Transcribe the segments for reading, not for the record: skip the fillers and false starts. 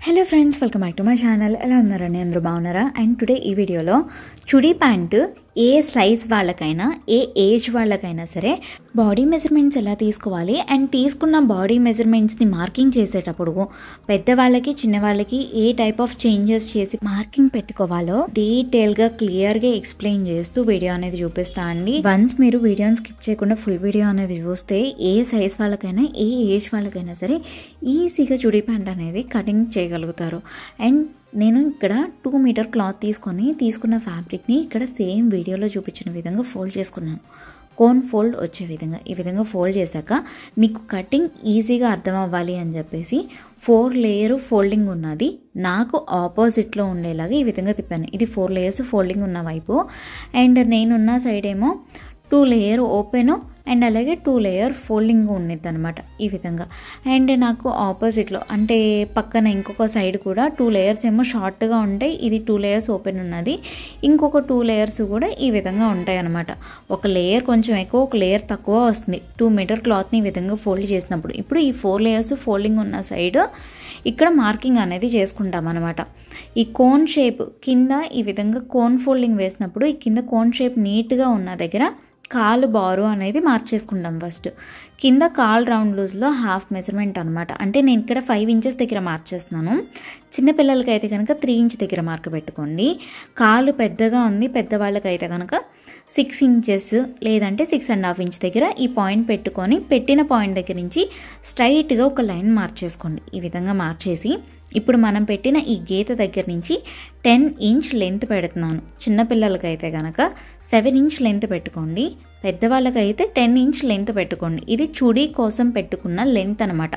Hello friends, welcome back to my channel. ఎలా ఉన్నారండి? అందరూ బాగున్నారా? అండ్ టుడే ఈ వీడియోలో చుడీ ప్యాంటు ఏ సైజ్ వాళ్ళకైనా ఏ ఏజ్ వాళ్ళకైనా సరే బాడీ మెజర్మెంట్స్ ఎలా తీసుకోవాలి అండ్ తీసుకున్న బాడీ మెజర్మెంట్స్ని మార్కింగ్ చేసేటప్పుడు పెద్దవాళ్ళకి చిన్నవాళ్ళకి ఏ టైప్ ఆఫ్ చేంజెస్ చేసి మార్కింగ్ పెట్టుకోవాలో డీటెయిల్గా క్లియర్గా ఎక్స్ప్లెయిన్ చేస్తూ వీడియో అనేది చూపిస్తా అండి. వన్స్ మీరు వీడియోని స్కిప్ చేయకుండా ఫుల్ వీడియో అనేది చూస్తే ఏ సైజ్ వాళ్ళకైనా ఏ ఏజ్ వాళ్ళకైనా సరే ఈజీగా చుడీ ప్యాంట్ అనేది కటింగ్ చేయగలుగుతారు. అండ్ నేను ఇక్కడ 2 మీటర్ క్లాత్ తీసుకున్న ఫ్యాబ్రిక్ని ఇక్కడ సేమ్ వీడియోలో చూపించిన విధంగా ఫోల్డ్ చేసుకున్నాను. కోన్ ఫోల్డ్ వచ్చే విధంగా ఈ విధంగా ఫోల్డ్ చేశాక మీకు కటింగ్ ఈజీగా అర్థం అవ్వాలి అని చెప్పేసి 4 లేయర్ ఫోల్డింగ్ ఉన్నది నాకు ఆపోజిట్లో ఉండేలాగా ఈ విధంగా తిప్పాను. ఇది 4 లేయర్స్ ఫోల్డింగ్ ఉన్న వైపు అండ్ నేనున్న సైడ్ ఏమో 2 లేయర్ ఓపెను అండ్ అలాగే 2 లేయర్ ఫోల్డింగ్ ఉండేది అనమాట ఈ విధంగా. అండ్ నాకు ఆపోజిట్లో అంటే పక్కన ఇంకొక సైడ్ కూడా 2 లేయర్స్ ఏమో షార్ట్గా ఉంటాయి. ఇది 2 లేయర్స్ ఓపెన్ ఉన్నది. ఇంకొక 2 లేయర్స్ కూడా ఈ విధంగా ఉంటాయి అనమాట. ఒక లేయర్ కొంచెం ఎక్కువ, ఒక లేయర్ తక్కువ వస్తుంది 2 మీటర్ క్లాత్ని ఈ విధంగా ఫోల్డ్ చేసినప్పుడు. ఇప్పుడు ఈ 4 లేయర్స్ ఫోల్డింగ్ ఉన్న సైడ్ ఇక్కడ మార్కింగ్ అనేది చేసుకుంటాం అనమాట. ఈ కోన్ షేప్ కింద ఈ విధంగా కోన్ ఫోల్డింగ్ వేసినప్పుడు ఈ కింద కోన్ షేప్ నీట్గా ఉన్న దగ్గర కాలు బారు అనేది మార్చేసుకుంటాం. ఫస్ట్ కింద కాల్ రౌండ్ లూజ్లో హాఫ్ మెజర్మెంట్ అనమాట. అంటే నేను ఇక్కడ 5 ఇంచెస్ దగ్గర మార్చేస్తున్నాను. చిన్నపిల్లలకి అయితే కనుక 3 ఇంచ్ దగ్గర మార్క్ పెట్టుకోండి. కాలు పెద్దగా ఉంది పెద్దవాళ్ళకైతే కనుక 6 ఇంచెస్ లేదంటే 6.5 ఇంచ్ దగ్గర ఈ పాయింట్ పెట్టుకొని పెట్టిన పాయింట్ దగ్గర నుంచి స్ట్రైట్గా ఒక లైన్ మార్చేసుకోండి. ఈ విధంగా మార్చేసి ఇప్పుడు మనం పెట్టిన ఈ గీత దగ్గర నుంచి 10 ఇంచ్ లెంత్ పెడుతున్నాను. చిన్నపిల్లలకైతే కనుక 7 ఇంచ్ లెంత్ పెట్టుకోండి. పెద్దవాళ్ళకైతే 10 ఇంచ్ లెంత్ పెట్టుకోండి. ఇది చుడీ కోసం పెట్టుకున్న లెంత్ అనమాట.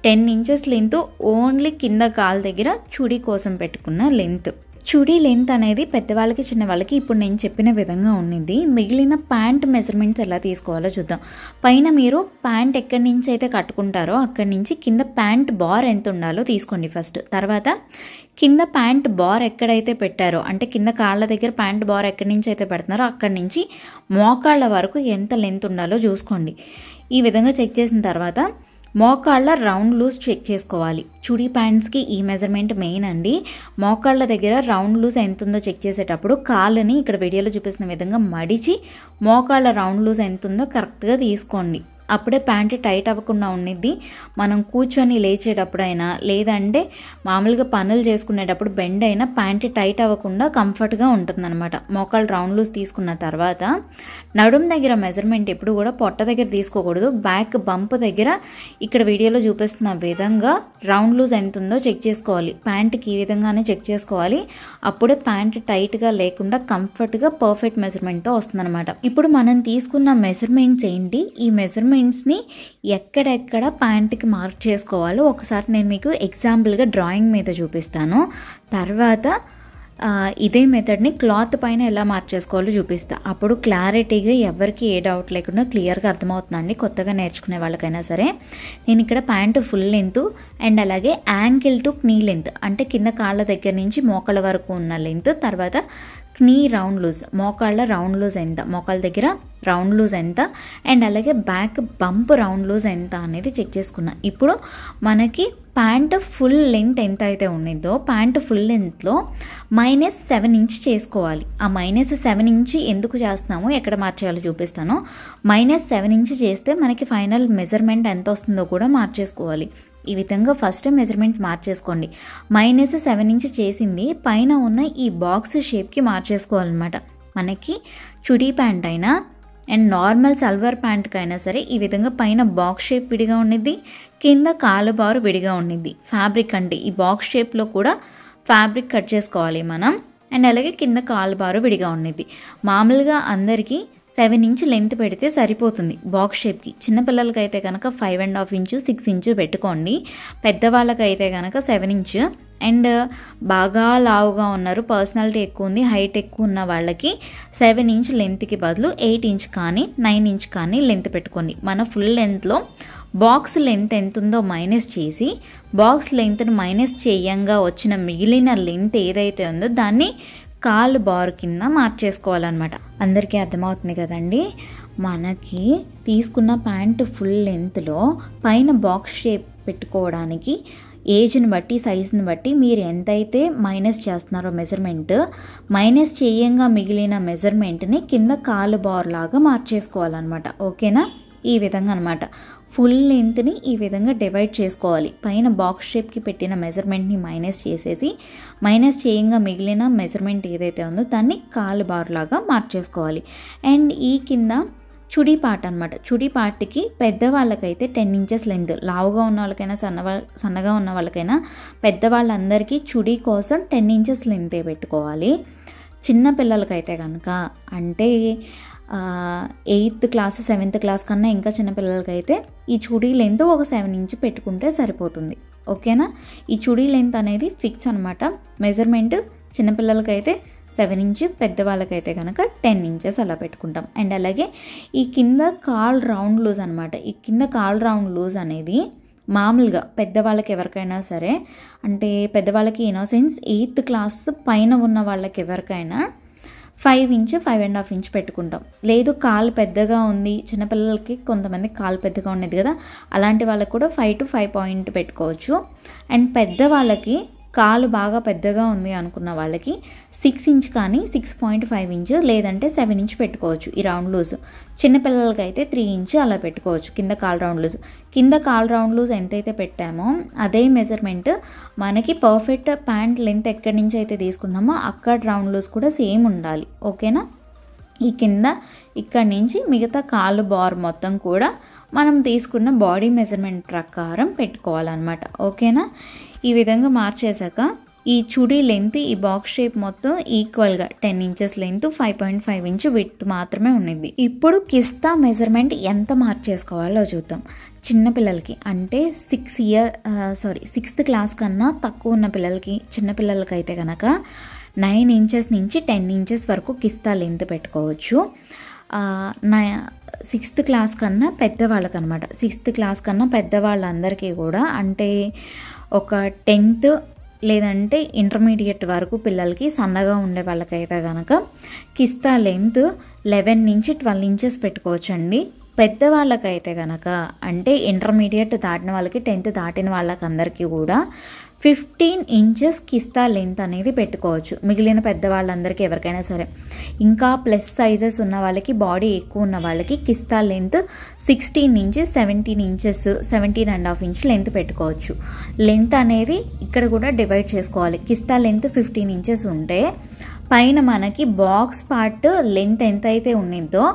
10 ఇంచెస్ లెంత్ ఓన్లీ కింద కాలు దగ్గర చుడీ కోసం పెట్టుకున్న లెంత్. చుడీ లెంత్ అనేది పెద్దవాళ్ళకి చిన్నవాళ్ళకి ఇప్పుడు నేను చెప్పిన విధంగా ఉన్నది. మిగిలిన ప్యాంట్ మెజర్మెంట్స్ ఎలా తీసుకోవాలో చూద్దాం. పైన మీరు ప్యాంట్ ఎక్కడి నుంచి అయితే కట్టుకుంటారో అక్కడి నుంచి కింద ప్యాంట్ బార్ ఎంత ఉండాలో తీసుకోండి ఫస్ట్. తర్వాత కింద ప్యాంట్ బార్ ఎక్కడైతే పెట్టారో అంటే కింద కాళ్ళ దగ్గర ప్యాంట్ బార్ ఎక్కడి నుంచి అయితే పెడుతున్నారో అక్కడి నుంచి మోకాళ్ళ వరకు ఎంత లెంత్ ఉండాలో చూసుకోండి. ఈ విధంగా చెక్ చేసిన తర్వాత మోకాళ్ళ రౌండ్ లూజ్ చెక్ చేసుకోవాలి. చుడీ ప్యాంట్స్కి ఈ మెజర్మెంట్ మెయిన్ అండి. మోకాళ్ళ దగ్గర రౌండ్ లూజ్ ఎంత ఉందో చెక్ చేసేటప్పుడు కాళ్ళని ఇక్కడ వీడియోలో చూపిస్తున్న విధంగా మడిచి మోకాళ్ళ రౌండ్ లూజ్ ఎంత ఉందో కరెక్ట్గా తీసుకోండి. అప్పుడే ప్యాంట్ టైట్ అవ్వకుండా ఉండిద్ది. మనం కూర్చొని లేచేటప్పుడైనా లేదంటే మామూలుగా పనులు చేసుకునేటప్పుడు బెండ్ అయినా ప్యాంట్ టైట్ అవ్వకుండా కంఫర్ట్గా ఉంటుందన్నమాట. మోకాళ్ళు రౌండ్ లూజ్ తీసుకున్న తర్వాత నడుం దగ్గర మెజర్మెంట్ ఎప్పుడు కూడా పొట్ట దగ్గర తీసుకోకూడదు. బ్యాక్ బంప్ దగ్గర ఇక్కడ వీడియోలో చూపిస్తున్న విధంగా రౌండ్ లూజ్ ఎంత ఉందో చెక్ చేసుకోవాలి. ప్యాంట్కి ఈ విధంగానే చెక్ చేసుకోవాలి. అప్పుడే ప్యాంట్ టైట్గా లేకుండా కంఫర్ట్గా పర్ఫెక్ట్ మెజర్మెంట్తో వస్తుందన్నమాట. ఇప్పుడు మనం తీసుకున్న మెజర్మెంట్స్ ఏంటి, ఈ మెజర్మెంట్స్ని ఎక్కడెక్కడ ప్యాంట్కి మార్క్ చేసుకోవాలో ఒకసారి నేను మీకు ఎగ్జాంపుల్గా డ్రాయింగ్ మీద చూపిస్తాను. తర్వాత ఇదే మెథడ్ని క్లాత్ పైన ఎలా మార్క్ చేసుకోవాలో చూపిస్తా. అప్పుడు క్లారిటీగా ఎవరికి ఏ డౌట్ లేకుండా క్లియర్గా అర్థమవుతుందండి కొత్తగా నేర్చుకునే వాళ్ళకైనా సరే. నేను ఇక్కడ ప్యాంటు ఫుల్ లెంత్ అండ్ అలాగే యాంకిల్ టు క్నీ లెంత్ అంటే కింద కాళ్ళ దగ్గర నుంచి మోకాళ్ళ వరకు ఉన్న లెంత్, తర్వాత క్నీ రౌండ్ లూజ్ మోకాళ్ళ రౌండ్ లూజ్ ఎంత, మోకాళ్ళ దగ్గర రౌండ్ లూజ్ ఎంత అండ్ అలాగే బ్యాక్ బంప్ రౌండ్ లూజ్ ఎంత అనేది చెక్ చేసుకున్నా. ఇప్పుడు మనకి ప్యాంట్ ఫుల్ లెంత్ ఎంత అయితే ఉన్నదో ప్యాంట్ ఫుల్ లెంత్లో -7 ఇంచ్ చేసుకోవాలి. ఆ -7 ఇంచ్ ఎందుకు చేస్తున్నామో ఎక్కడ మార్చేయాలో చూపిస్తాను. -7 ఇంచ్ చేస్తే మనకి ఫైనల్ మెజర్మెంట్ ఎంత వస్తుందో కూడా మార్చేసుకోవాలి. ఈ విధంగా ఫస్ట్ మెజర్మెంట్స్ మార్చేసుకోండి. -7 ఇంచ్ చేసింది పైన ఉన్న ఈ బాక్స్ షేప్కి మార్చేసుకోవాలన్నమాట. మనకి చుడీ ప్యాంట్ అయినా అండ్ నార్మల్ సల్వార్ ప్యాంట్కి అయినా సరే ఈ విధంగా పైన బాక్స్ షేప్ విడిగా ఉండిద్ది, కింద కాలు బారు విడిగా ఉండిద్ది. ఫ్యాబ్రిక్ అంటే ఈ బాక్స్ షేప్లో కూడా ఫ్యాబ్రిక్ కట్ చేసుకోవాలి మనం అండ్ అలాగే కింద కాలు బారు విడిగా ఉండిద్ది. మామూలుగా అందరికీ 7 ఇంచ్ లెంత్ పెడితే సరిపోతుంది బాక్స్ షేప్కి. చిన్నపిల్లలకైతే కనుక 5.5 ఇంచు 6 ఇంచు పెట్టుకోండి. పెద్దవాళ్ళకైతే కనుక 7 ఇంచ్ అండ్ బాగా లావుగా ఉన్నారు, పర్సనాలిటీ ఎక్కువ ఉంది, హైట్ ఎక్కువ ఉన్న వాళ్ళకి 7 ఇంచ్ లెంత్కి బదులు 8 ఇంచ్ కానీ 9 ఇంచ్ కానీ లెంత్ పెట్టుకోండి. మన ఫుల్ లెంత్లో బాక్స్ లెంత్ ఎంత ఉందో మైనస్ చేసి బాక్స్ లెంత్ను మైనస్ చేయంగా వచ్చిన మిగిలిన లెంత్ ఏదైతే ఉందో దాన్ని కాలు బార్ కింద మార్చేసుకోవాలన్నమాట. అందరికీ అర్థమవుతుంది కదండి. మనకి తీసుకున్న ప్యాంటు ఫుల్ లెంత్లో పైన బాక్స్ షేప్ పెట్టుకోవడానికి ఏజ్ని బట్టి సైజుని బట్టి మీరు ఎంతైతే మైనస్ చేస్తున్నారో మెజర్మెంట్, మైనస్ చేయంగా మిగిలిన మెజర్మెంట్ని కింద కాలు బార్ లాగా మార్చేసుకోవాలన్నమాట. ఓకేనా? ఈ విధంగా అనమాట. ఫుల్ లెంత్ని ఈ విధంగా డివైడ్ చేసుకోవాలి. పైన బాక్స్ షేప్కి పెట్టిన మెజర్మెంట్ని మైనస్ చేసేసి మైనస్ చేయంగా మిగిలిన మెజర్మెంట్ ఏదైతే ఉందో దాన్ని కాలు బార్ లాగా మార్చేసుకోవాలి. అండ్ ఈ కింద చుడీ పార్ట్ అనమాట. చుడీ పార్ట్కి పెద్దవాళ్ళకైతే 10 ఇంచెస్ లెంత్, లావుగా ఉన్న వాళ్ళకైనా సన్నగా ఉన్న వాళ్ళకైనా పెద్దవాళ్ళందరికీ చుడీ కోసం 10 ఇంచెస్ లెంతే పెట్టుకోవాలి. చిన్న పిల్లలకైతే కనుక అంటే 8th క్లాస్ 7th క్లాస్ కన్నా ఇంకా చిన్నపిల్లలకైతే ఈ చుడీ లెంత్ ఒక 7 ఇంచ్ పెట్టుకుంటే సరిపోతుంది. ఓకేనా? ఈ చుడీ లెంత్ అనేది ఫిక్స్ అనమాట. మెజర్మెంట్ చిన్నపిల్లలకైతే 7 ఇంచ్, పెద్దవాళ్ళకైతే కనుక 10 ఇంచెస్ అలా పెట్టుకుంటాం. అండ్ అలాగే ఈ కింద కాల్ రౌండ్ లూజ్ అనమాట. ఈ కింద కాల్ రౌండ్ లూజ్ అనేది మామూలుగా పెద్దవాళ్ళకి ఎవరికైనా సరే, అంటే పెద్దవాళ్ళకి ఇన్ సెన్స్ 8th క్లాస్ పైన ఉన్న వాళ్ళకి ఎవరికైనా 5 ఇంచ్ 5.5 ఇంచ్ పెట్టుకుంటాం. లేదు కాలు పెద్దగా ఉంది, చిన్నపిల్లలకి కొంతమంది కాలు పెద్దగా ఉండేది కదా, అలాంటి వాళ్ళకి కూడా 5 to 5 పెట్టుకోవచ్చు. అండ్ పెద్దవాళ్ళకి కాలు బాగా పెద్దగా ఉంది అనుకున్న వాళ్ళకి 6 ఇంచ్ కానీ 6.5 ఇంచ్ లేదంటే 7 ఇంచ్ పెట్టుకోవచ్చు ఈ రౌండ్ లూజ్. చిన్నపిల్లలకైతే 3 ఇంచ్ అలా పెట్టుకోవచ్చు కింద కాల్ రౌండ్ లూజ్. కింద కాల్ రౌండ్ లూజ్ ఎంతైతే పెట్టామో అదే మెజర్మెంట్ మనకి పర్ఫెక్ట్ ప్యాంట్ లెంత్ ఎక్కడి నుంచి అయితే తీసుకున్నామో అక్కడ రౌండ్ లూజ్ కూడా సేమ్ ఉండాలి. ఓకేనా? ఈ కింద ఇక్కడి నుంచి మిగతా కాలు బార్ మొత్తం కూడా మనం తీసుకున్న బాడీ మెజర్మెంట్ ప్రకారం పెట్టుకోవాలన్నమాట. ఓకేనా? ఈ విధంగా మార్చేశాక ఈ చుడీ లెంత్ ఈ బాక్స్ షేప్ మొత్తం ఈక్వల్గా 10 ఇంచెస్ లెంత్, 5.5 ఇంచ్ విడ్త్ మాత్రమే ఉన్నది. ఇప్పుడు కిస్తా మెజర్మెంట్ ఎంత మార్చేసుకోవాలో చూద్దాం. చిన్నపిల్లలకి అంటే 6th క్లాస్ కన్నా తక్కువ ఉన్న పిల్లలకి, చిన్నపిల్లలకైతే కనుక 9 ఇంచెస్ నుంచి 10 ఇంచెస్ వరకు కిస్తా లెంత్ పెట్టుకోవచ్చు. 6th క్లాస్ కన్నా పెద్దవాళ్ళకి అనమాట. 6th క్లాస్ కన్నా పెద్దవాళ్ళందరికీ కూడా అంటే ఒక 10th లేదంటే ఇంటర్మీడియట్ వరకు పిల్లలకి సన్నగా ఉండే వాళ్ళకైతే కనుక కిస్తా లెంత్ 11 నుంచి 12 ఇంచెస్ పెట్టుకోవచ్చండి. పెద్దవాళ్ళకైతే కనుక అంటే ఇంటర్మీడియట్ దాటిన వాళ్ళకి, 10th దాటిన వాళ్ళకి అందరికీ కూడా 15 ఇంచెస్ కిస్తా లెంత్ అనేది పెట్టుకోవచ్చు. మిగిలిన పెద్దవాళ్ళందరికీ ఎవరికైనా సరే. ఇంకా ప్లస్ సైజెస్ ఉన్న వాళ్ళకి, బాడీ ఎక్కువ ఉన్న వాళ్ళకి కిస్తా లెంత్ 16 నుంచి 17 ఇంచెస్, 17.5 ఇంచ్ లెంత్ పెట్టుకోవచ్చు. లెంత్ అనేది ఇక్కడ కూడా డివైడ్ చేసుకోవాలి. కిస్తా లెంత్ 15 ఇంచెస్ ఉంటే పైన మనకి బాక్స్ పార్ట్ లెంత్ ఎంత అయితే ఉండిందో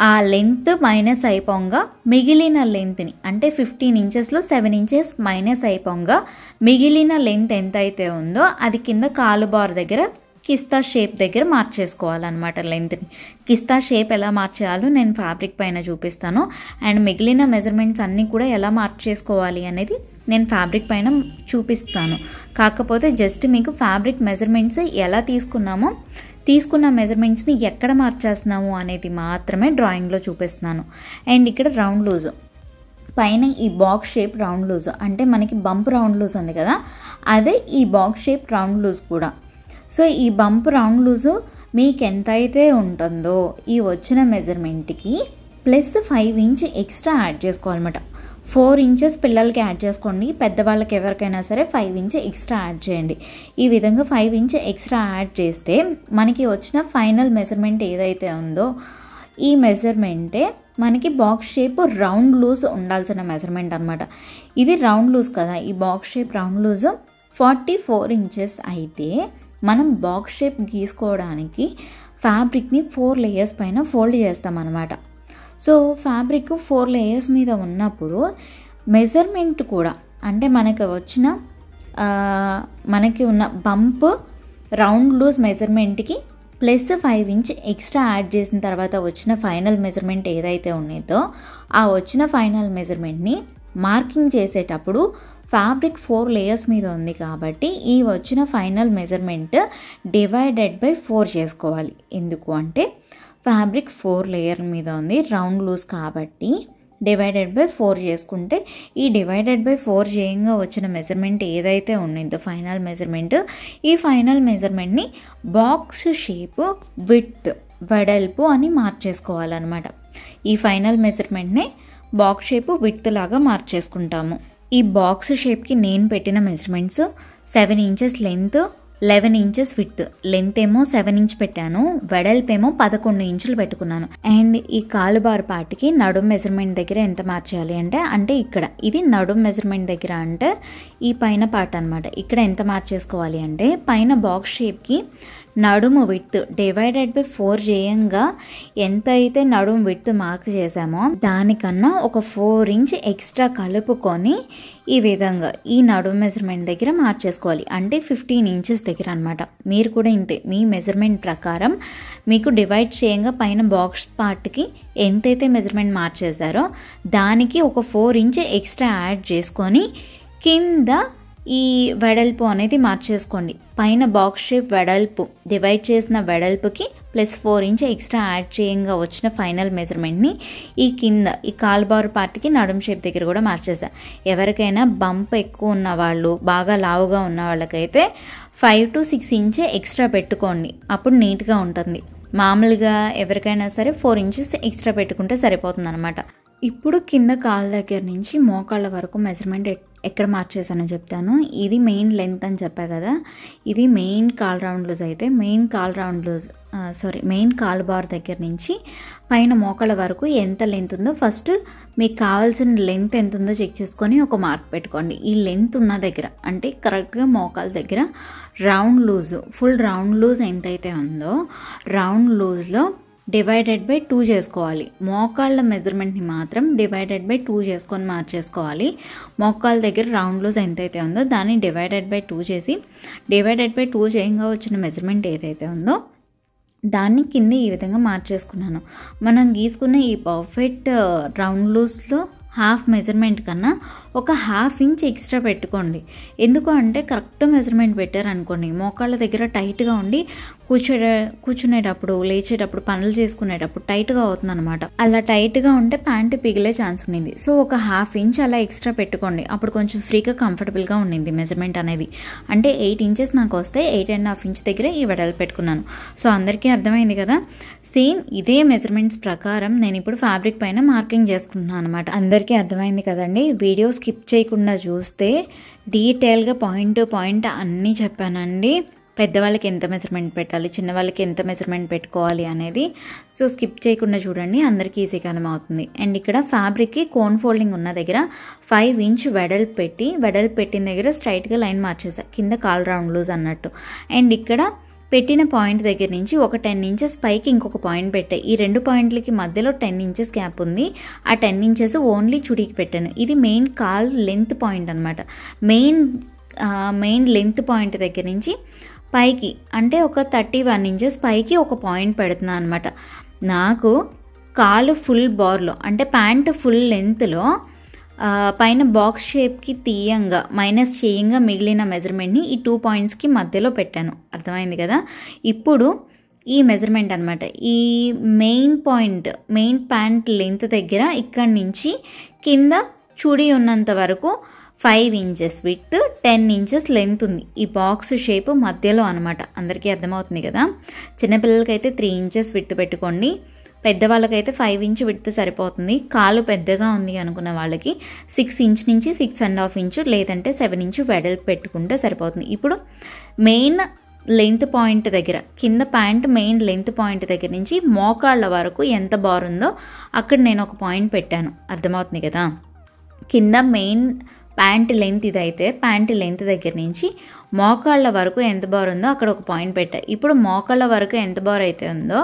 ఆ లెంత్ మైనస్ అయిపోగా మిగిలిన లెంత్ని అంటే 15 ఇంచెస్లో 7 ఇంచెస్ మైనస్ అయిపోగా మిగిలిన లెంత్ ఎంత అయితే ఉందో అది కింద కాలు బార్ దగ్గర కిస్తా షేప్ దగ్గర మార్చేసుకోవాలన్నమాట లెంత్ని. కిస్తా షేప్ ఎలా మార్చేయాలో నేను ఫ్యాబ్రిక్ పైన చూపిస్తాను. అండ్ మిగిలిన మెజర్మెంట్స్ అన్నీ కూడా ఎలా మార్చేసుకోవాలి అనేది నేను ఫ్యాబ్రిక్ పైన చూపిస్తాను. కాకపోతే జస్ట్ మీకు ఫ్యాబ్రిక్ మెజర్మెంట్స్ ఎలా తీసుకున్న మెజర్మెంట్స్ని ఎక్కడ మార్చేస్తున్నాము అనేది మాత్రమే డ్రాయింగ్లో చూపిస్తున్నాను. అండ్ ఇక్కడ రౌండ్ లూజ్ పైన ఈ బాక్స్ షేప్ రౌండ్ లూజ్ అంటే మనకి బంప్ రౌండ్ లూజ్ ఉంది కదా, అదే ఈ బాక్స్ షేప్ రౌండ్ లూజ్ కూడా. సో ఈ బంప్ రౌండ్ లూజ్ మీకు ఎంతైతే ఉంటుందో ఈ వచ్చిన మెజర్మెంట్కి ప్లస్ 5 ఇంచ్ ఎక్స్ట్రా యాడ్ చేసుకోవాలన్నమాట. 4 ఇంచెస్ పిల్లలకి యాడ్ చేసుకోండి, పెద్దవాళ్ళకి ఎవరికైనా సరే 5 ఇంచ్ ఎక్స్ట్రా యాడ్ చేయండి. ఈ విధంగా 5 ఇంచ్ ఎక్స్ట్రా యాడ్ చేస్తే మనకి వచ్చిన ఫైనల్ మెజర్మెంట్ ఏదైతే ఉందో ఈ మెజర్మెంటే మనకి బాక్స్ షేప్ రౌండ్ లూజ్ ఉండాల్సిన మెజర్మెంట్ అనమాట. ఇది రౌండ్ లూజ్ కదా, ఈ box shape round loose 44 inches అయితే మనం బాక్స్ షేప్ గీసుకోవడానికి ఫ్యాబ్రిక్ని 4 లేయర్స్ పైన ఫోల్డ్ చేస్తామన్నమాట. సో ఫ్యాబ్రిక్ 4 లేయర్స్ మీద ఉన్నప్పుడు మెజర్మెంట్ కూడా అంటే మనకి ఉన్న బంప్ రౌండ్ లూజ్ మెజర్మెంట్కి ప్లస్ 5 ఇంచ్ ఎక్స్ట్రా యాడ్ చేసిన తర్వాత వచ్చిన ఫైనల్ మెజర్మెంట్ ఏదైతే ఉన్నదో ఆ వచ్చిన ఫైనల్ మెజర్మెంట్ని మార్కింగ్ చేసేటప్పుడు ఫ్యాబ్రిక్ 4 లేయర్స్ మీద ఉంది కాబట్టి ఈ వచ్చిన ఫైనల్ మెజర్మెంట్ డివైడెడ్ బై 4 చేసుకోవాలి. ఎందుకు అంటే ఫ్యాబ్రిక్ 4 లేయర్ మీద ఉంది, రౌండ్ లూజ్ కాబట్టి డివైడెడ్ బై 4 చేసుకుంటే ఈ డివైడెడ్ బై 4 చేయంగా వచ్చిన మెజర్మెంట్ ఏదైతే ఉన్నదో ఫైనల్ మెజర్మెంట్, ఈ ఫైనల్ మెజర్మెంట్ని బాక్స్ షేప్ విడ్త్ వెడల్పు అని మార్చేసుకోవాలన్నమాట. ఈ ఫైనల్ మెజర్మెంట్ని బాక్స్ షేప్ విడ్త్ లాగా మార్చేసుకుంటాము. ఈ బాక్స్ షేప్కి నేను పెట్టిన measurements 7 inches length, 11 inches width. Length ఏమో 7 ఇంచ్ పెట్టాను, వెడల్పు ఏమో 11 ఇంచులు పెట్టుకున్నాను. అండ్ ఈ కాలు బార్ పార్ట్కి నడుం మెజర్మెంట్ దగ్గర ఎంత మార్చేయాలి అంటే ఇక్కడ ఇది నడుం మెజర్మెంట్ దగ్గర అంటే ఈ పైన పార్ట్ అనమాట. ఇక్కడ ఎంత మార్చేసుకోవాలి అంటే పైన బాక్స్ షేప్కి నడుము విడ్త్ డివైడెడ్ బై 4 చేయంగా ఎంత అయితే నడుము విడ్త్ మార్క్ చేసామో దానికన్నా ఒక 4 ఇంచ్ ఎక్స్ట్రా కలుపుకొని ఈ విధంగా ఈ నడుము మెజర్మెంట్ దగ్గర మార్చేసుకోవాలి. అంటే 15 ఇంచెస్ దగ్గర అనమాట. మీరు కూడా ఇంతే, మీ మెజర్మెంట్ ప్రకారం మీకు డివైడ్ చేయంగా పైన బాక్స్ పార్ట్కి ఎంతైతే మెజర్మెంట్ మార్చేసారో దానికి ఒక 4 ఇంచ్ ఎక్స్ట్రా యాడ్ చేసుకొని కింద ఈ వెడల్పు అనేది మార్చేసుకోండి. పైన బాక్స్ షేప్ వెడల్పు డివైడ్ చేసిన వెడల్పుకి ప్లస్ 4 ఇంచ్ ఎక్స్ట్రా యాడ్ చేయంగా వచ్చిన ఫైనల్ మెజర్మెంట్ని ఈ కింద ఈ కాల్బార్ పార్ట్కి నడుం షేప్ దగ్గర కూడా మార్చేసా. ఎవరికైనా బంప్ ఎక్కువ ఉన్న వాళ్ళు, బాగా లావుగా ఉన్న వాళ్ళకైతే 5 to 6 ఇంచ్ ఎక్స్ట్రా పెట్టుకోండి, అప్పుడు నీట్గా ఉంటుంది. మామూలుగా ఎవరికైనా సరే 4 ఇంచెస్ ఎక్స్ట్రా పెట్టుకుంటే సరిపోతుంది అనమాట. ఇప్పుడు కింద కాళ్ళ దగ్గర నుంచి మోకాళ్ళ వరకు మెజర్మెంట్ ఎక్కడ మార్చేసానో చెప్తాను. ఇది మెయిన్ లెంత్ అని చెప్పా కదా, ఇది మెయిన్ కాల్ రౌండ్ లూజ్ అయితే మెయిన్ కాల్ బార్ దగ్గర నుంచి పైన మోకాళ్ళ వరకు ఎంత లెంత్ ఉందో ఫస్ట్ మీకు కావాల్సిన లెంత్ ఎంత ఉందో చెక్ చేసుకొని ఒక మార్క్ పెట్టుకోండి. ఈ లెంత్ ఉన్న దగ్గర అంటే కరెక్ట్గా మోకాళ్ళ దగ్గర round loose, full round loose ఎంతైతే ఉందో రౌండ్ లూజ్లో డివైడెడ్ బై 2 చేసుకోవాలి. మోకాళ్ళ మెజర్మెంట్ని మాత్రం డివైడెడ్ బై 2 చేసుకొని మార్చేసుకోవాలి. మోకాళ్ళ దగ్గర రౌండ్ లూజ్ ఎంతైతే ఉందో దాన్ని డివైడెడ్ బై 2 చేసి డివైడెడ్ బై 2 చేయంగా వచ్చిన మెజర్మెంట్ ఏదైతే ఉందో దాన్ని కింద ఈ విధంగా మార్చేసుకున్నాను. మనం గీసుకున్న ఈ పర్ఫెక్ట్ రౌండ్ లూజ్లో హాఫ్ మెజర్మెంట్ కన్నా ఒక 1/2 ఇంచ్ ఎక్స్ట్రా పెట్టుకోండి. ఎందుకు అంటే కరెక్ట్ మెజర్మెంట్ పెట్టారనుకోండి మోకాళ్ళ దగ్గర టైట్గా ఉండి కూర్చునేటప్పుడు లేచేటప్పుడు పనులు చేసుకునేటప్పుడు టైట్గా అవుతుంది అనమాట. అలా టైట్గా ఉంటే ప్యాంటు పిగిలే ఛాన్స్ ఉండింది. సో ఒక 1/2 ఇంచ్ అలా ఎక్స్ట్రా పెట్టుకోండి, అప్పుడు కొంచెం ఫ్రీగా కంఫర్టబుల్గా ఉండింది మెజర్మెంట్ అనేది. అంటే 8 ఇంచెస్ నాకు వస్తే 8.5 ఇంచ్ దగ్గర ఈ వెడల్పు పెట్టుకున్నాను. సో అందరికీ అర్థమైంది కదా. సేమ్ ఇదే మెజర్మెంట్స్ ప్రకారం నేను ఇప్పుడు ఫ్యాబ్రిక్ పైన మార్కింగ్ చేసుకుంటున్నాను అనమాట. అందరికీ అర్థమైంది కదండి. వీడియో స్కిప్ చేయకుండా చూస్తే డీటెయిల్గా పాయింట్ టు పాయింట్ అన్నీ చెప్పానండి. పెద్దవాళ్ళకి ఎంత మెజర్మెంట్ పెట్టాలి, చిన్నవాళ్ళకి ఎంత మెజర్మెంట్ పెట్టుకోవాలి అనేది. సో స్కిప్ చేయకుండా చూడండి, అందరికీ ఈజీగా అర్థమవుతుంది. అండ్ ఇక్కడ ఫ్యాబ్రిక్కి కోన్ ఫోల్డింగ్ ఉన్న దగ్గర 5 ఇంచ్ వెడల్పు పెట్టిన దగ్గర స్ట్రైట్గా లైన్ మార్చేసా, కింద కాల్ రౌండ్ లూజ్ అన్నట్టు. అండ్ ఇక్కడ పెట్టిన పాయింట్ దగ్గర నుంచి ఒక 10 ఇంచెస్ పైకి ఇంకొక పాయింట్ పెట్టాయి. ఈ 2 పాయింట్లకి మధ్యలో 10 ఇంచెస్ గ్యాప్ ఉంది. ఆ 10 ఇంచెస్ ఓన్లీ చుడీకి పెట్టాను. ఇది మెయిన్ కాల్ లెంత్ పాయింట్ అనమాట. మెయిన్ లెంత్ పాయింట్ దగ్గర నుంచి పైకి అంటే ఒక 31 ఇంచెస్ పైకి ఒక పాయింట్ పెడుతున్నాను అనమాట. నాకు కాలు ఫుల్ బార్లో అంటే ప్యాంటు ఫుల్ లెంత్లో పైన బాక్స్ షేప్కి తీయంగా మైనస్ చేయంగా మిగిలిన మెజర్మెంట్ని ఈ 2 పాయింట్స్కి మధ్యలో పెట్టాను. అర్థమైంది కదా. ఇప్పుడు ఈ మెజర్మెంట్ అనమాట, ఈ main point main pant length దగ్గర ఇక్కడి నుంచి కింద చుడి ఉన్నంత వరకు 5 ఇంచెస్ విడ్త్, 10 ఇంచెస్ లెంత్ ఉంది ఈ బాక్స్ షేప్ మధ్యలో అనమాట. అందరికీ అర్థమవుతుంది కదా. చిన్నపిల్లలకైతే 3 ఇంచెస్ విడ్త్ పెట్టుకోండి, పెద్దవాళ్ళకైతే 5 ఇంచ్ విడ్త్ సరిపోతుంది. కాలు పెద్దగా ఉంది అనుకున్న వాళ్ళకి 6 ఇంచ్ నుంచి 6.5 ఇంచ్ లేదంటే 7 ఇంచ్ వెడల్పు పెట్టుకుంటే సరిపోతుంది. ఇప్పుడు మెయిన్ లెంత్ పాయింట్ దగ్గర కింద ప్యాంట్ మెయిన్ లెంత్ పాయింట్ దగ్గర నుంచి మోకాళ్ళ వరకు ఎంత బార్ ఉందో అక్కడ నేను ఒక పాయింట్ పెట్టాను. అర్థమవుతుంది కదా. కింద మెయిన్ ప్యాంట్ లెంత్ ఇదైతే ప్యాంట్ లెంత్ దగ్గర నుంచి మోకాళ్ళ వరకు ఎంత బార్ ఉందో అక్కడ ఒక పాయింట్ పెట్టా. ఇప్పుడు మోకాళ్ళ వరకు ఎంత బార్ అయితే ఉందో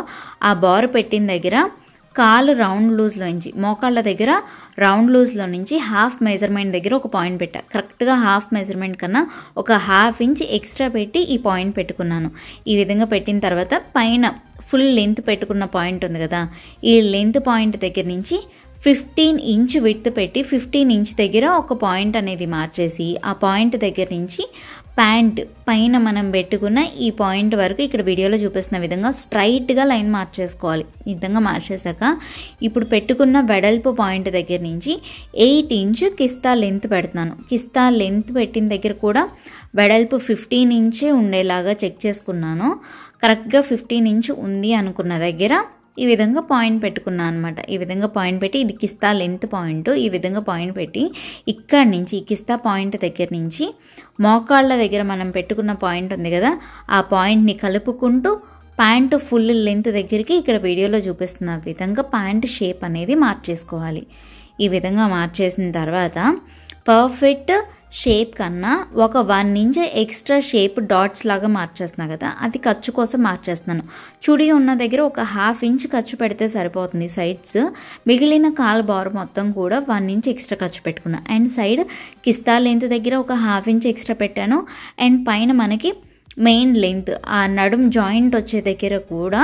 ఆ బార్ పెట్టిన దగ్గర కాలు రౌండ్ లూజ్లోంచి మోకాళ్ళ దగ్గర రౌండ్ లూజ్లో నుంచి హాఫ్ మెజర్మెంట్ దగ్గర ఒక పాయింట్ పెట్టా. కరెక్ట్గా హాఫ్ మెజర్మెంట్ కన్నా ఒక 1/2 ఇంచ్ ఎక్స్ట్రా పెట్టి ఈ పాయింట్ పెట్టుకున్నాను. ఈ విధంగా పెట్టిన తర్వాత పైన ఫుల్ లెంత్ పెట్టుకున్న పాయింట్ ఉంది కదా, ఈ లెంత్ పాయింట్ దగ్గర నుంచి 15 ఇంచ్ విడ్త్ పెట్టి 15 ఇంచ్ దగ్గర ఒక పాయింట్ అనేది మార్చేసి ఆ పాయింట్ దగ్గర నుంచి ప్యాంట్ పైన మనం పెట్టుకున్న ఈ పాయింట్ వరకు ఇక్కడ వీడియోలో చూపిస్తున్న విధంగా స్ట్రైట్గా లైన్ మార్చేసుకోవాలి. ఈ విధంగా మార్చేశాక ఇప్పుడు పెట్టుకున్న వెడల్పు పాయింట్ దగ్గర నుంచి 8 ఇంచ్ కిస్తా లెంత్ పెడుతున్నాను. కిస్తా లెంత్ పెట్టిన దగ్గర కూడా వెడల్పు 15 ఇంచే ఉండేలాగా చెక్ చేసుకున్నాను. కరెక్ట్గా 15 ఇంచ్ ఉంది అనుకున్న దగ్గర ఈ విధంగా పాయింట్ పెట్టుకున్నాను అనమాట. ఈ విధంగా పాయింట్ పెట్టి ఇది కిస్తా లెంత్ పాయింట్. ఈ విధంగా పాయింట్ పెట్టి ఇక్కడి నుంచి ఈ కిస్తా పాయింట్ దగ్గర నుంచి మోకాళ్ళ దగ్గర మనం పెట్టుకున్న పాయింట్ ఉంది కదా, ఆ పాయింట్ని కలుపుకుంటూ ప్యాంటు ఫుల్ లెంత్ దగ్గరికి ఇక్కడ వీడియోలో చూపిస్తున్న విధంగా ప్యాంట్ షేప్ అనేది మార్చేసుకోవాలి. ఈ విధంగా మార్చేసిన తర్వాత పర్ఫెక్ట్ షేప్ కన్నా ఒక 1 ఇంచ్ ఎక్స్ట్రా షేప్ డాట్స్ లాగా మార్చేస్తున్నా కదా, అది ఖర్చు కోసం మార్చేస్తున్నాను. చుడి ఉన్న దగ్గర ఒక 1/2 ఇంచ్ ఖర్చు పెడితే సరిపోతుంది సైడ్స్. మిగిలిన కాలు బార్ మొత్తం కూడా 1 ఇంచ్ ఎక్స్ట్రా ఖర్చు పెట్టుకున్నా. అండ్ సైడ్ కిస్తా లెంత్ దగ్గర ఒక 1/2 ఇంచ్ ఎక్స్ట్రా పెట్టాను. అండ్ పైన మనకి మెయిన్ లెంత్ ఆ నడుం జాయింట్ వచ్చే దగ్గర కూడా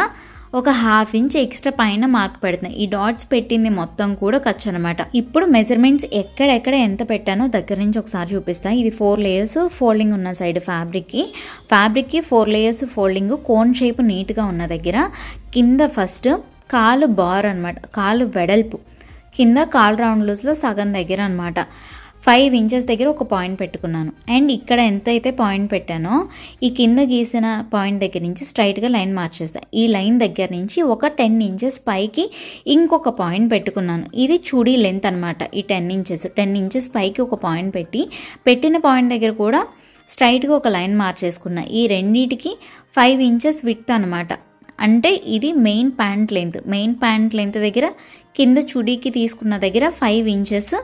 ఒక 1/2 ఇంచ్ ఎక్స్ట్రా పైన మార్క్ పెడుతున్నాయి. ఈ డాట్స్ పెట్టింది మొత్తం కూడా ఖర్చు అనమాట. ఇప్పుడు మెజర్మెంట్స్ ఎక్కడెక్కడ ఎంత పెట్టానో దగ్గర నుంచి ఒకసారి చూపిస్తాను. ఇది 4 లేయర్స్ ఫోల్డింగ్ ఉన్న సైడ్ ఫ్యాబ్రిక్కి 4 లేయర్స్ ఫోల్డింగ్ కోన్ షేప్ నీట్గా ఉన్న దగ్గర కింద ఫస్ట్ కాలు బార్ అనమాట, కాలు వెడల్పు కింద కాలు రౌండ్ లూజ్లో సగం దగ్గర అనమాట 5 ఇంచెస్ దగ్గర ఒక పాయింట్ పెట్టుకున్నాను. అండ్ ఇక్కడ ఎంత అయితే పాయింట్ పెట్టానో ఈ కింద గీసిన పాయింట్ దగ్గర నుంచి స్ట్రైట్గా లైన్ మార్చేస్తాను. ఈ లైన్ దగ్గర నుంచి ఒక 10 ఇంచెస్ పైకి ఇంకొక పాయింట్ పెట్టుకున్నాను. ఇది చుడీ లెంత్ అనమాట. ఈ 10 ఇంచెస్ పైకి ఒక పాయింట్ పెట్టిన పాయింట్ దగ్గర కూడా స్ట్రైట్గా ఒక లైన్ మార్చేసుకున్నా. ఈ రెండింటికి 5 ఇంచెస్ విడ్త్ అనమాట. అంటే ఇది మెయిన్ ప్యాంట్ లెంత్ దగ్గర కింద చుడీకి తీసుకున్న దగ్గర 5 ఇంచెస్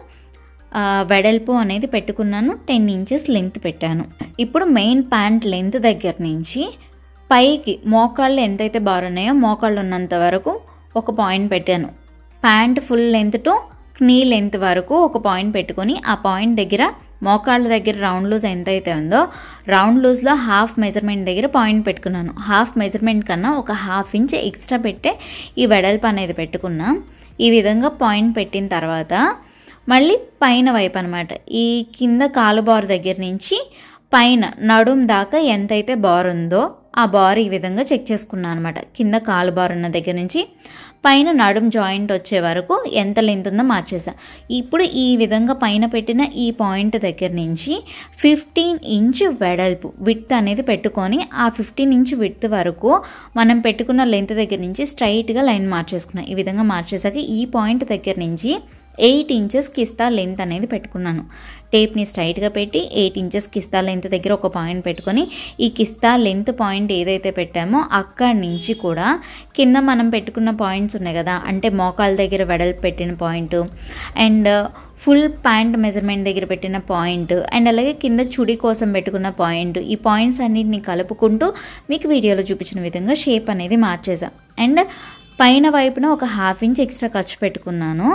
వెడల్పు అనేది పెట్టుకున్నాను. 10 ఇంచెస్ లెంత్ పెట్టాను. ఇప్పుడు మెయిన్ ప్యాంట్ లెంత్ దగ్గర నుంచి పైకి మోకాళ్ళు ఎంతైతే బార్ ఉన్నాయో మోకాళ్ళు ఉన్నంత వరకు ఒక పాయింట్ పెట్టాను. Pant full length to knee length వరకు ఒక పాయింట్ పెట్టుకొని ఆ పాయింట్ దగ్గర మోకాళ్ళ దగ్గర రౌండ్ లూజ్ ఎంతైతే ఉందో రౌండ్ లూజ్లో 1/2 మెజర్మెంట్ దగ్గర పాయింట్ పెట్టుకున్నాను. 1/2 మెజర్మెంట్ కన్నా ఒక 1/2 ఇంచ్ ఎక్స్ట్రా పెట్టే ఈ వెడల్పు అనేది పెట్టుకున్నా. ఈ విధంగా పాయింట్ పెట్టిన తర్వాత మళ్ళీ పైన వైపు అనమాట ఈ కింద కాలు బార్ దగ్గర నుంచి పైన నడుం దాకా ఎంతైతే బార్ ఉందో ఆ బార్ ఈ విధంగా చెక్ చేసుకున్నాను అనమాట. కింద కాలు బార్ ఉన్న దగ్గర నుంచి పైన నడుం జాయింట్ వచ్చే వరకు ఎంత లెంత్ ఉందో మార్చేసా. ఇప్పుడు ఈ విధంగా పైన పెట్టిన ఈ పాయింట్ దగ్గర నుంచి 15 ఇంచ్ వెడల్పు విడ్త్ అనేది పెట్టుకొని ఆ 15 ఇంచ్ విడ్త్ వరకు మనం పెట్టుకున్న లెంత్ దగ్గర నుంచి స్ట్రైట్గా లైన్ మార్చేసుకున్నాం. ఈ విధంగా మార్చేసాక ఈ పాయింట్ దగ్గర నుంచి 8 ఇంచెస్ కిస్తా లెంత్ అనేది పెట్టుకున్నాను. టేప్ని స్ట్రైట్గా పెట్టి 8 ఇంచెస్ కిస్తా లెంత్ దగ్గర ఒక పాయింట్ పెట్టుకొని ఈ కిస్తా లెంత్ పాయింట్ ఏదైతే పెట్టామో అక్కడి నుంచి కూడా కింద మనం పెట్టుకున్న పాయింట్స్ ఉన్నాయి కదా, అంటే మోకాళ్ళ దగ్గర వెడల్పు పెట్టిన point and full pant measurement దగ్గర పెట్టిన పాయింట్ అండ్ అలాగే కింద చుడి కోసం పెట్టుకున్న పాయింట్, ఈ పాయింట్స్ అన్నిటిని కలుపుకుంటూ మీకు వీడియోలో చూపించిన విధంగా షేప్ అనేది మార్చేసా. అండ్ పైన వైపున ఒక 1/2 ఇంచ్ ఎక్స్ట్రా ఖర్చు పెట్టుకున్నాను.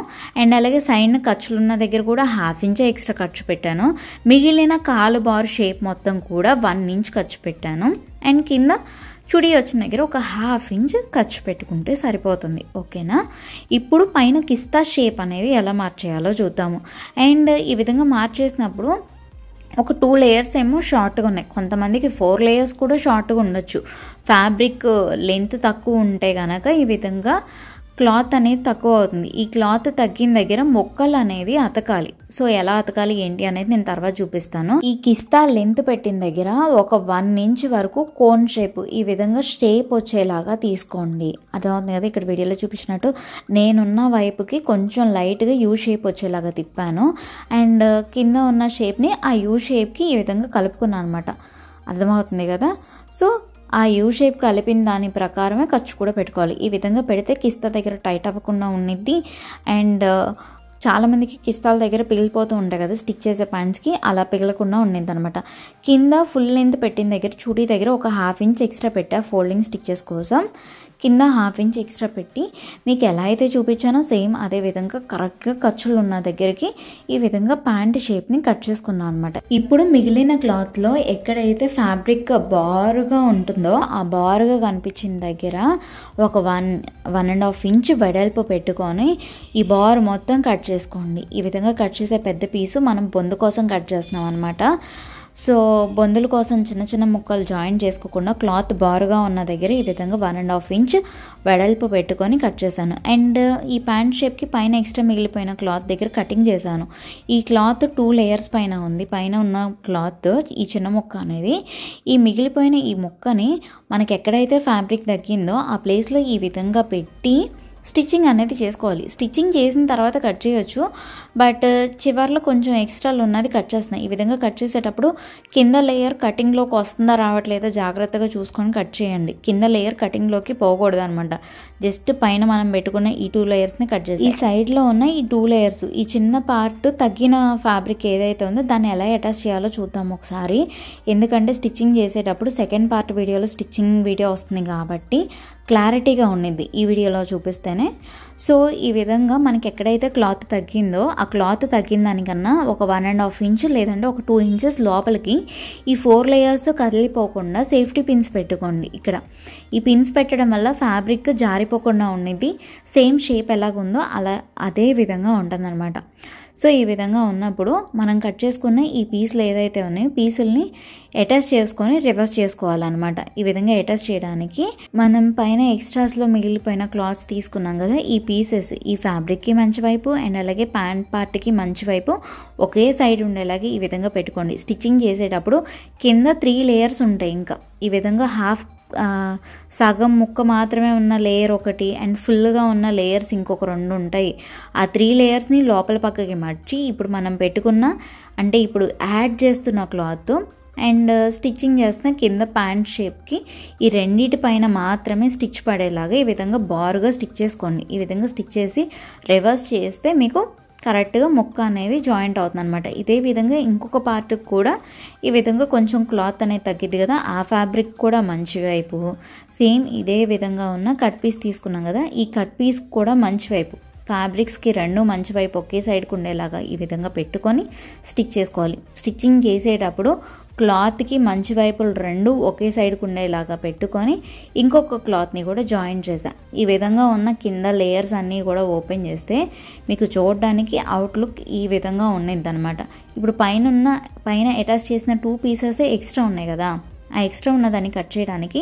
అండ్ అలాగే సైడ్ ఖర్చులు ఉన్న దగ్గర కూడా 1/2 ఇంచ్ ఎక్స్ట్రా ఖర్చు పెట్టాను. మిగిలిన కాలు బార్ షేప్ మొత్తం కూడా 1 ఇంచ్ ఖర్చు పెట్టాను. అండ్ కింద చుడి వచ్చిన దగ్గర ఒక 1/2 ఇంచ్ ఖర్చు పెట్టుకుంటే సరిపోతుంది. ఓకేనా? ఇప్పుడు పైన కిస్తా షేప్ అనేది ఎలా మార్చేయాలో చూద్దాము. అండ్ ఈ విధంగా మార్చేసినప్పుడు ఒక 2 లేయర్స్ ఏమో షార్ట్గా ఉన్నాయి, కొంతమందికి 4 లేయర్స్ కూడా షార్ట్గా ఉండొచ్చు. ఫ్యాబ్రిక్ లెంత్ తక్కువ ఉంటే కనుక ఈ విధంగా క్లాత్ అనేది తక్కువ అవుతుంది. ఈ క్లాత్ తగ్గిన దగ్గర మొక్కలు అనేది అతకాలి. సో ఎలా అతకాలి ఏంటి అనేది నేను తర్వాత చూపిస్తాను. ఈ కిస్తా లెంత్ పెట్టిన దగ్గర ఒక 1 ఇంచ్ వరకు కోన్ షేప్ ఈ విధంగా షేప్ వచ్చేలాగా తీసుకోండి. అదవుతుంది కదా, ఇక్కడ వీడియోలో చూపించినట్టు నేనున్న వైపుకి కొంచెం లైట్గా యూ షేప్ వచ్చేలాగా తిప్పాను. అండ్ కింద ఉన్న షేప్ని ఆ యూ షేప్కి ఈ విధంగా కలుపుకున్నాను అనమాట. అర్థమవుతుంది కదా? సో ఆ యూ షేప్ కలిపిన దాని ప్రకారమే ఖర్చు కూడా పెట్టుకోవాలి. ఈ విధంగా పెడితే కిస్తా దగ్గర టైట్ అవ్వకుండా ఉండిద్ది. అండ్ చాలామందికి కిస్తాల దగ్గర పిగిలిపోతూ ఉంటాయి కదా స్టిక్ చేసే ప్యాంట్స్కి, అలా పిగలకుండా ఉండింది అనమాట. కింద ఫుల్ లెంత్ పెట్టిన దగ్గర చుడీ దగ్గర ఒక 1/2 ఇంచ్ ఎక్స్ట్రా పెట్టా ఫోల్డింగ్ స్టిచ్చెస్ కోసం. కింద 1/2 ఇంచ్ ఎక్స్ట్రా పెట్టి మీకు ఎలా అయితే చూపించానో సేమ్ అదే విధంగా కరెక్ట్గా ఖర్చులు ఉన్న దగ్గరికి ఈ విధంగా ప్యాంట్ షేప్ని కట్ చేసుకున్నాను అనమాట. ఇప్పుడు మిగిలిన క్లాత్లో ఎక్కడైతే ఫ్యాబ్రిక్ బారుగా ఉంటుందో ఆ బారుగా కనిపించిన దగ్గర ఒక 1.5 ఇంచ్ వెడల్పు పెట్టుకొని ఈ బార్ మొత్తం కట్ చేసుకోండి. ఈ విధంగా కట్ చేసే పెద్ద పీసు మనం బొందు కోసం కట్ చేస్తున్నాం అనమాట. సో బొందుల కోసం చిన్న చిన్న ముక్కలు జాయిన్ చేసుకోకుండా క్లాత్ బారుగా ఉన్న దగ్గర ఈ విధంగా 1.5 ఇంచ్ వెడల్పు పెట్టుకొని కట్ చేశాను. అండ్ ఈ ప్యాంట్ షేప్కి పైన ఎక్స్ట్రా మిగిలిపోయిన క్లాత్ దగ్గర కటింగ్ చేశాను. ఈ క్లాత్ 2 లేయర్స్ పైన ఉంది. పైన ఉన్న క్లాత్ ఈ చిన్న ముక్క అనేది, ఈ మిగిలిపోయిన ఈ ముక్కని మనకి ఎక్కడైతే ఫ్యాబ్రిక్ తగ్గిందో ఆ ప్లేస్లో ఈ విధంగా పెట్టి స్టిచ్చింగ్ అనేది చేసుకోవాలి. స్టిచ్చింగ్ చేసిన తర్వాత కట్ చేయొచ్చు, బట్ చివర్లో కొంచెం ఎక్స్ట్రాలు ఉన్నది కట్ చేస్తున్నాయి. ఈ విధంగా కట్ చేసేటప్పుడు కింద లేయర్ కటింగ్లోకి వస్తుందా రావట్లేదా జాగ్రత్తగా చూసుకొని కట్ చేయండి. కింద లేయర్ కటింగ్లోకి పోకూడదు అనమాట. జస్ట్ పైన మనం పెట్టుకున్న ఈ 2 లేయర్స్ని కట్ చేసి, ఈ సైడ్లో ఉన్న ఈ 2 లేయర్స్, ఈ చిన్న పార్ట్ తగ్గిన ఫ్యాబ్రిక్ ఏదైతే ఉందో దాన్ని ఎలా అటాచ్ చేయాలో చూద్దాం ఒకసారి. ఎందుకంటే స్టిచ్చింగ్ చేసేటప్పుడు సెకండ్ పార్ట్ వీడియోలో స్టిచ్చింగ్ వీడియో వస్తుంది కాబట్టి క్లారిటీగా ఉండిద్ది ఈ వీడియోలో చూపిస్తేనే. సో ఈ విధంగా మనకి ఎక్కడైతే క్లాత్ తగ్గిందో ఆ క్లాత్ తగ్గిన దానికన్నా ఒక 1.5 ఇంచ్ లేదంటే ఒక 2 ఇంచెస్ లోపలికి ఈ 4 లేయర్స్ కదిలిపోకుండా సేఫ్టీ పిన్స్ పెట్టుకోండి. ఇక్కడ ఈ పిన్స్ పెట్టడం వల్ల ఫ్యాబ్రిక్ జారిపోకుండా ఉండిద్ది. సేమ్ షేప్ ఎలాగుందో అలా అదే విధంగా ఉంటుందన్నమాట. సో ఈ విధంగా ఉన్నప్పుడు మనం కట్ చేసుకున్న ఈ పీసులు ఏదైతే ఉన్నాయో పీసుల్ని అటాచ్ చేసుకొని రివర్స్ చేసుకోవాలన్నమాట. ఈ విధంగా అటాచ్ చేయడానికి మనం పైన ఎక్స్ట్రాస్లో మిగిలిపోయిన క్లాత్స్ తీసుకున్నాం కదా, ఈ పీసెస్ ఈ ఫ్యాబ్రిక్కి మంచి వైపు అండ్ అలాగే ప్యాంట్ పార్ట్కి మంచి వైపు ఒకే సైడ్ ఉండేలాగే ఈ విధంగా పెట్టుకోండి. స్టిచ్చింగ్ చేసేటప్పుడు కింద 3 లేయర్స్ ఉంటాయి. ఇంకా ఈ విధంగా సగం ముక్క మాత్రమే ఉన్న లేయర్ ఒకటి అండ్ ఫుల్గా ఉన్న లేయర్స్ ఇంకొక 2 ఉంటాయి. ఆ 3 లేయర్స్ని లోపల పక్కకి మర్చి ఇప్పుడు మనం పెట్టుకున్న అంటే ఇప్పుడు యాడ్ చేస్తున్న క్లాత్ అండ్ స్టిచ్చింగ్ చేస్తున్న కింద ప్యాంట్ షేప్కి ఈ రెండింటి పైన మాత్రమే స్టిచ్ పడేలాగా ఈ విధంగా బారుగా స్టిచ్ చేసుకోండి. ఈ విధంగా స్టిచ్ చేసి రివర్స్ చేస్తే మీకు కరెక్ట్గా ముక్క అనేది జాయింట్ అవుతుంది అనమాట. ఇదే విధంగా ఇంకొక పార్ట్కి కూడా ఈ విధంగా కొంచెం క్లాత్ అనేది తగ్గిద్ది కదా, ఆ ఫ్యాబ్రిక్ కూడా మంచి వైపు సేమ్ ఇదే విధంగా ఉన్న కట్ పీస్ తీసుకున్నాం కదా, ఈ కట్ పీస్ కూడా మంచి వైపు ఫ్యాబ్రిక్స్కి 2 మంచి వైపు ఒకే సైడ్కి ఉండేలాగా ఈ విధంగా పెట్టుకొని స్టిచ్ చేసుకోవాలి. స్టిచ్చింగ్ చేసేటప్పుడు క్లాత్కి మంచి వైపులు 2 ఒకే సైడ్కి ఉండేలాగా పెట్టుకొని ఇంకొక క్లాత్ని కూడా జాయిన్ చేశాను. ఈ విధంగా ఉన్న కింద లేయర్స్ అన్నీ కూడా ఓపెన్ చేస్తే మీకు చూడడానికి అవుట్లుక్ ఈ విధంగా ఉన్నది అనమాట. ఇప్పుడు పైన అటాచ్ చేసిన 2 పీసెస్ ఎక్స్ట్రా ఉన్నాయి కదా, ఆ ఎక్స్ట్రా ఉన్నదాన్ని కట్ చేయడానికి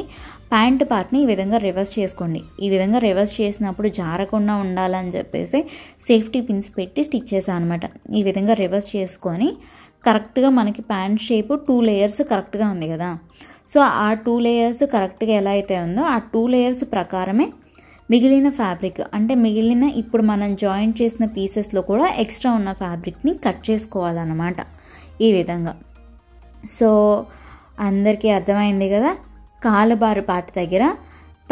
ప్యాంట్ పార్ట్ని ఈ విధంగా రివర్స్ చేసుకోండి. ఈ విధంగా రివర్స్ చేసినప్పుడు జారకుండా ఉండాలని చెప్పేసి సేఫ్టీ పిన్స్ పెట్టి స్టిచ్ చేశాను అనమాట. ఈ విధంగా రివర్స్ చేసుకొని కరెక్ట్గా మనకి ప్యాంట్ షేప్ 2 లేయర్స్ కరెక్ట్గా ఉంది కదా, సో ఆ 2 లేయర్స్ కరెక్ట్గా ఎలా అయితే ఉందో ఆ 2 లేయర్స్ ప్రకారమే మిగిలిన ఫ్యాబ్రిక్ అంటే మిగిలిన ఇప్పుడు మనం జాయింట్ చేసిన పీసెస్లో కూడా ఎక్స్ట్రా ఉన్న ఫ్యాబ్రిక్ని కట్ చేసుకోవాలన్నమాట ఈ విధంగా. సో అందరికీ అర్థమైంది కదా, కాలుబారు పార్ట్ దగ్గర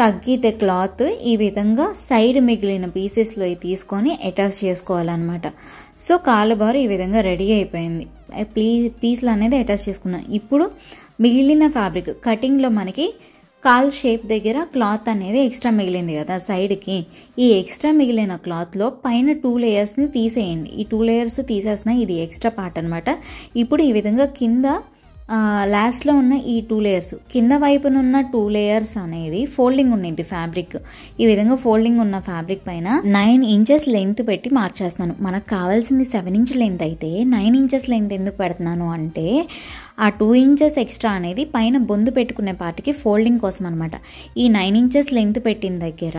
తగ్గితే క్లాత్ ఈ విధంగా సైడ్ మిగిలిన పీసెస్లో తీసుకొని అటాచ్ చేసుకోవాలన్నమాట. సో కాలుబారు ఈ విధంగా రెడీ అయిపోయింది. పీస్లు అనేది అటాచ్ చేసుకున్నాం. ఇప్పుడు మిగిలిన ఫ్యాబ్రిక్ కటింగ్లో మనకి కాల్ షేప్ దగ్గర క్లాత్ అనేది ఎక్స్ట్రా మిగిలింది కదా సైడ్కి, ఈ ఎక్స్ట్రా మిగిలిన క్లాత్లో పైన 2 లేయర్స్ని తీసేయండి. ఈ 2 లేయర్స్ తీసేసిన ఇది ఎక్స్ట్రా పార్ట్ అనమాట. ఇప్పుడు ఈ విధంగా కింద లాస్ట్లో ఉన్న ఈ 2 లేయర్స్ కింద వైపున ఉన్న 2 లేయర్స్ అనేది ఫోల్డింగ్ ఉన్నది ఫ్యాబ్రిక్. ఈ విధంగా ఫోల్డింగ్ ఉన్న ఫ్యాబ్రిక్ పైన 9 ఇంచెస్ లెంత్ పెట్టి మార్చేస్తున్నాను. మనకు కావాల్సింది 7 ఇంచ్ లెంత్ అయితే 9 ఇంచెస్ లెంత్ ఎందుకు పెడుతున్నాను అంటే ఆ 2 ఇంచెస్ ఎక్స్ట్రా అనేది పైన బొందు పెట్టుకునే పార్ట్కి ఫోల్డింగ్ కోసం అనమాట. ఈ 9 ఇంచెస్ లెంత్ పెట్టిన దగ్గర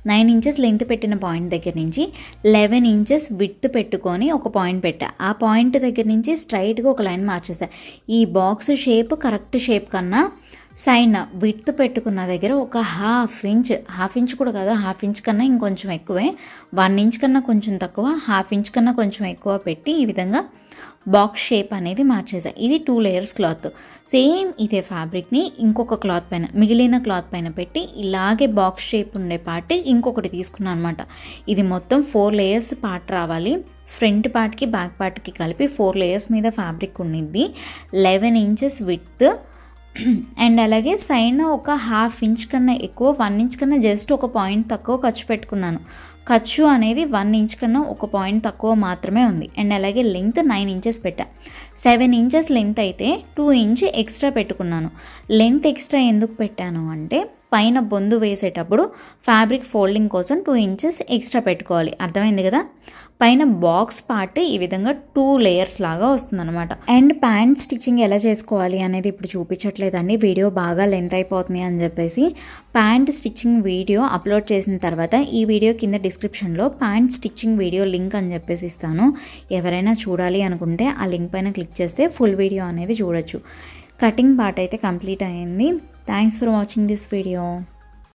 9 ఇంచెస్ లెంత్ పెట్టిన పాయింట్ దగ్గర నుంచి 11 ఇంచెస్ విడ్త్ పెట్టుకొని ఒక పాయింట్ పెట్టా. ఆ పాయింట్ దగ్గర నుంచి స్ట్రైట్గా ఒక లైన్ మార్చేసా. ఈ బాక్స్ షేప్ కరెక్ట్ షేప్ కన్నా సైడ్ విడ్త్ పెట్టుకున్న దగ్గర ఒక హాఫ్ ఇంచ్ కూడా కాదు, హాఫ్ ఇంచ్ కన్నా ఇంకొంచెం ఎక్కువే, 1 ఇంచ్ కన్నా కొంచెం తక్కువ, హాఫ్ ఇంచ్ కన్నా కొంచెం ఎక్కువ పెట్టి ఈ విధంగా బాక్స్ షేప్ అనేది మార్చేసా. ఇది 2 లేయర్స్ క్లాత్. సేమ్ ఇదే ఫ్యాబ్రిక్ని ఇంకొక క్లాత్ పైన మిగిలిన క్లాత్ పైన పెట్టి ఇలాగే బాక్స్ షేప్ ఉండే పార్ట్ ఇంకొకటి తీసుకున్నాను అనమాట. ఇది మొత్తం 4 లేయర్స్ పార్ట్ రావాలి. ఫ్రంట్ పార్ట్కి బ్యాక్ పార్ట్కి కలిపి 4 లేయర్స్ మీద ఫ్యాబ్రిక్ ఉండిద్ది. 11 ఇంచెస్ విడ్త్ అండ్ అలాగే సైడ్ ఒక హాఫ్ ఇంచ్ కన్నా ఎక్కువ, 1 ఇంచ్ కన్నా జస్ట్ ఒక పాయింట్ తక్కువ ఖర్చు పెట్టుకున్నాను. ఖర్చు అనేది 1 ఇంచ్ కన్నా ఒక పాయింట్ తక్కువ మాత్రమే ఉంది. అండ్ అలాగే లెంత్ 9 ఇంచెస్ పెట్టా. 7 ఇంచెస్ లెంత్ అయితే 2 ఇంచ్ ఎక్స్ట్రా పెట్టుకున్నాను. లెంత్ ఎక్స్ట్రా ఎందుకు పెట్టాను అంటే పైన బొందు వేసేటప్పుడు ఫ్యాబ్రిక్ ఫోల్డింగ్ కోసం 2 ఇంచెస్ ఎక్స్ట్రా పెట్టుకోవాలి. అర్థమైంది కదా. పైన బాక్స్ పార్ట్ ఈ విధంగా 2 లేయర్స్ లాగా వస్తుందన్నమాట. అండ్ ప్యాంట్ స్టిచ్చింగ్ ఎలా చేసుకోవాలి అనేది ఇప్పుడు చూపించట్లేదండి, వీడియో బాగా లెంత్ అయిపోతుంది అని చెప్పేసి. ప్యాంట్ స్టిచ్చింగ్ వీడియో అప్లోడ్ చేసిన తర్వాత ఈ వీడియో కింద డిస్క్రిప్షన్లో ప్యాంట్ స్టిచ్చింగ్ వీడియో లింక్ అని చెప్పేసి ఇస్తాను. ఎవరైనా చూడాలి అనుకుంటే ఆ లింక్ పైన క్లిక్ చేస్తే ఫుల్ వీడియో అనేది చూడొచ్చు. కటింగ్ పార్ట్ అయితే కంప్లీట్ అయ్యింది. Thanks for watching this video.